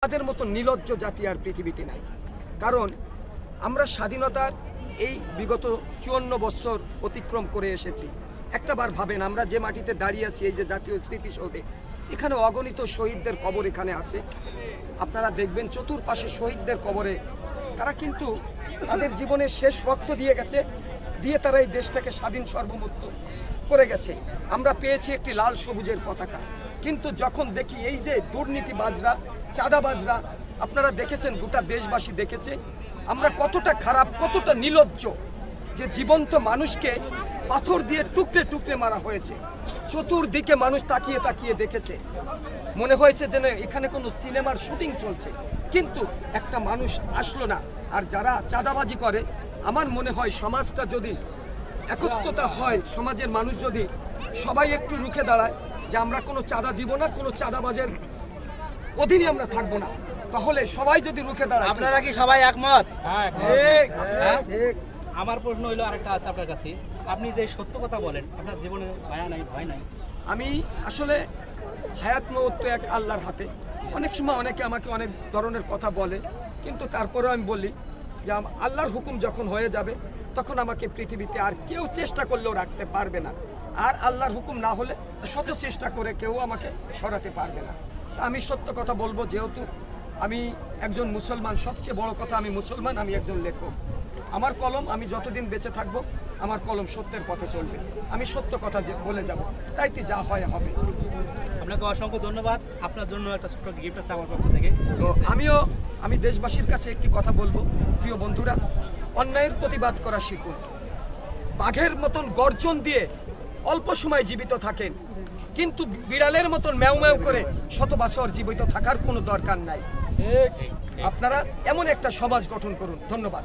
তাদের মতো নির্লজ্জ জাতি আর পৃথিবীতে নাই। কারণ আমরা স্বাধীনতার এই বিগত 54 বছর অতিক্রম করে এসেছি। একটাবার ভাবেন, আমরা যে মাটিতে দাঁড়িয়ে আছি, এই যে জাতীয় স্মৃতিসৌধে, এখানে অগণিত শহীদদের কবর এখানে আছে। আপনারা দেখবেন চতুর্পাশে শহীদদের কবরে তারা কিন্তু তাদের জীবনের শেষ রক্ত দিয়ে গেছে, দিয়ে তারা এই দেশটাকে স্বাধীন সার্বভৌমত্ব করে গেছে। আমরা পেয়েছি একটি লাল সবুজের পতাকা, কিন্তু যখন দেখি এই যে দুর্নীতিবাজরা, চাঁদাবাজরা, আপনারা দেখেছেন, গোটা দেশবাসী দেখেছে আমরা কতটা খারাপ, কতটা নির্লজ্জ, যে জীবন্ত মানুষকে পাথর দিয়ে টুকরে টুকরে মারা হয়েছে। চতুর্দিকে মানুষ তাকিয়ে তাকিয়ে দেখেছে, মনে হয়েছে যেন এখানে কোনো সিনেমার শুটিং চলছে, কিন্তু একটা মানুষ আসলো না। আর যারা চাঁদাবাজি করে, আমার মনে হয় সমাজটা যদি একত্রতা হয়, সমাজের মানুষ যদি সবাই একটু রুখে দাঁড়ায় যে আমরা কোনো চাঁদা দিব না, কোনো চাঁদাবাজের অধীনে আমরা থাকবো না, তাহলে সবাই যদি রুখে দাঁড়ায়। আপনারা কি সবাই একমত? ঠিক। আমার প্রশ্ন হইলো আরেকটা আছে আপনার কাছে, আপনি যে সত্য কথা বলেন, আপনার জীবনে মায়া নাই, ভয় নাই? আমি আসলে হায়াত মওত তো এক আল্লাহর হাতে। অনেক সময় অনেকে আমাকে অনেক ধরনের কথা বলে, কিন্তু তারপরেও আমি বলি যে আল্লাহর হুকুম যখন হয়ে যাবে, তখন আমাকে পৃথিবীতে আর কেউ চেষ্টা করলেও রাখতে পারবে না। আর আল্লাহর হুকুম না হলে শত চেষ্টা করে কেউ আমাকে সরাতে পারবে না। আমি সত্য কথা বলবো, যেহেতু আমি একজন মুসলমান, সবচেয়ে বড় কথা আমি মুসলমান, আমি একজন লেখক। আমার কলম, আমি যতদিন বেঁচে থাকবো আমার কলম সত্যের পথে চলবে, আমি সত্য কথা বলে যাব, তাইতে যা হয় হবে। আপনাকে অসংখ্য ধন্যবাদ। আপনার জন্য একটা ছোট্ট গিফট আছে আমার পক্ষ থেকে। তো আমি দেশবাসীর কাছে একটি কথা বলবো, প্রিয় বন্ধুরা, অন্যায়ের প্রতিবাদ করা শিখুন। বাঘের মতন গর্জন দিয়ে অল্প সময় জীবিত থাকেন, কিন্তু বিড়ালের মতন ম্যাও ম্যাও করে শত বছর জীবিত থাকার কোনো দরকার নাই। আপনারা এমন একটা সমাজ গঠন করুন। ধন্যবাদ।